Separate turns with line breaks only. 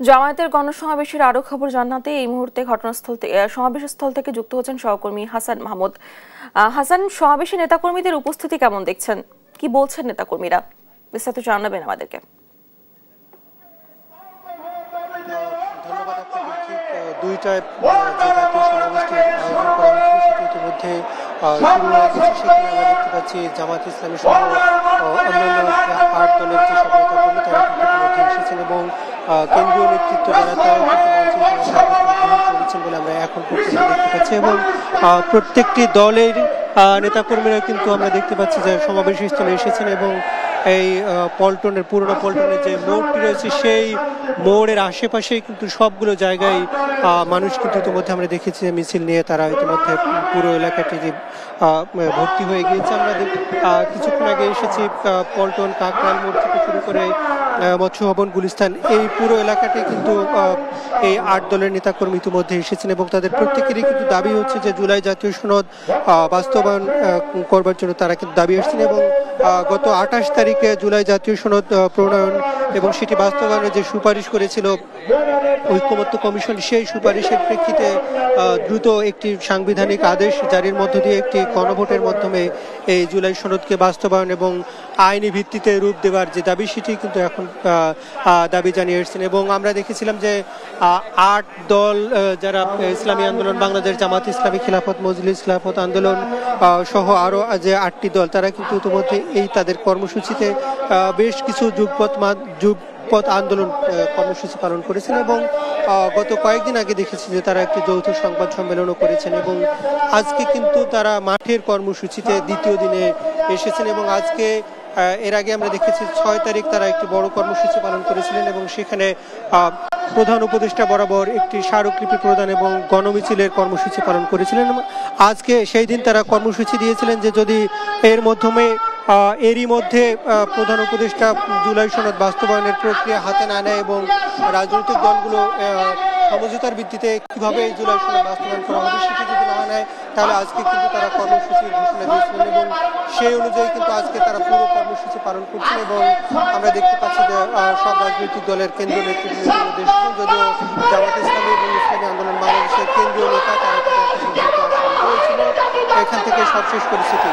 জামায়াতের গণসমাবেশের আরো খবর জানাতে এই মুহূর্তে ঘটনাস্থল সমাবেশস্থল থেকে যুক্ত হচ্ছেন সহকর্মী হাসান মাহমুদ। হাসান, সমাবেশে নেতাকর্মীদের উপস্থিতি কেমন দেখছেন, কি বলছেন নেতাকর্মীরা, বিস্তারিত জানাবেন আমাদেরকে।
ধন্যবাদ আপনাকে। ঠিক দুইটায় যে জাতীয় সমাবেশটি আয়োজন করা হয়েছিল সেটি ইতিমধ্যে শুরু হয়ে গেছে। সেখানে আমরা দেখতে পাচ্ছি জামায়াত ইসলামী সহ অন্যান্য ৮ দলের যে সব নেতাকর্মী তারা কিন্তু ইতিমধ্যে এসেছেন এবং কেন্দ্রীয় নেতৃত্ব যারা তারাও কিন্তু গ্রহণ করেছেন বলে আমরা এখন পর্যন্ত দেখতে পাচ্ছি এবং প্রত্যেকটি দলের নেতাকর্মীরা কিন্তু আমরা দেখতে পাচ্ছি যে সমাবেশ স্থলে এসেছেন এবং এই পল্টনের পুরনো পল্টনের যে মোড়টি রয়েছে সেই মোড়ের আশেপাশেই কিন্তু সবগুলো জায়গায় মানুষ কিন্তু ইতিমধ্যে আমরা দেখেছি যে মিছিল নিয়ে তারা ইতিমধ্যে পুরো এলাকাটি যে ভর্তি হয়ে গিয়েছে। আমরা কিছুক্ষণ আগে এসেছি পল্টন কাকরাইল মোড় থেকে শুরু করে মৎস্য ভবন গুলিস্তান, এই পুরো এলাকাটি কিন্তু এই ৮ দলের নেতাকর্মী ইতিমধ্যে এসেছেন এবং তাদের প্রত্যেকেরই কিন্তু দাবি হচ্ছে যে জুলাই জাতীয় সনদ বাস্তবায়ন করবার জন্য তারা কিন্তু দাবি আসছেন এবং গত ২৮ তারিখে জুলাই জাতীয় সনদ প্রণয়ন এবং সেটি বাস্তবায়নের যে সুপারিশ করেছিল ঐক্যমত্য কমিশন, সেই সুপারিশের প্রেক্ষিতে দ্রুত একটি সাংবিধানিক আদেশ জারির মধ্য দিয়ে একটি গণভোটের মাধ্যমে এই জুলাই সনদকে বাস্তবায়ন এবং আইনি ভিত্তিতে রূপ দেওয়ার যে দাবি সেটি কিন্তু এখন দাবি জানিয়ে এসেছেন এবং আমরা দেখেছিলাম যে ৮ দল যারা ইসলামী আন্দোলন বাংলাদেশ, জামাত ইসলামী, খিলাফত মজলিস, খিলাফত আন্দোলন সহ আরও যে ৮টি দল তারা কিন্তু ইতিমধ্যে এই তাদের কর্মসূচিতে বেশ কিছু যুগপৎ আন্দোলন কর্মসূচি পালন করেছেন এবং গত কয়েকদিন আগে দেখেছি যে তারা একটি যৌথ সংবাদ সম্মেলনও করেছেন এবং আজকে কিন্তু তারা মাঠের কর্মসূচিতে দ্বিতীয় দিনে এসেছেন এবং আজকে এর আগে আমরা দেখেছি ৬ তারিখ তারা একটি বড় কর্মসূচি পালন করেছিলেন এবং সেখানে প্রধান উপদেষ্টা বরাবর একটি স্মারকলিপি প্রদান এবং গণমিছিলের কর্মসূচি পালন করেছিলেন। আজকে সেই দিন তারা কর্মসূচি দিয়েছিলেন যে যদি এরই মধ্যে প্রধান উপদেষ্টা জুলাই সনদ বাস্তবায়নের প্রক্রিয়া হাতে না নেয় এবং রাজনৈতিক দলগুলো সমঝোতার ভিত্তিতে কিভাবে এই জুলাই সনদ বাস্তবায়ন করা হবে সেটি যদি না নেয় তাহলে আজকে কিন্তু তারা কর্মসূচির ঘোষণা দিয়েছিলেন এবং সেই অনুযায়ী কিন্তু আজকে তারা পুরো কর্মসূচি পালন করছেন এবং আমরা দেখতে পাচ্ছি যে সব রাজনৈতিক দলের কেন্দ্রীয় নেতৃত্ব যদিও জামাত ইসলামী এবং ইসলামী আন্দোলন বাংলাদেশের কেন্দ্রীয় নেতা তারা এখান থেকে সবশেষ পরিস্থিতি।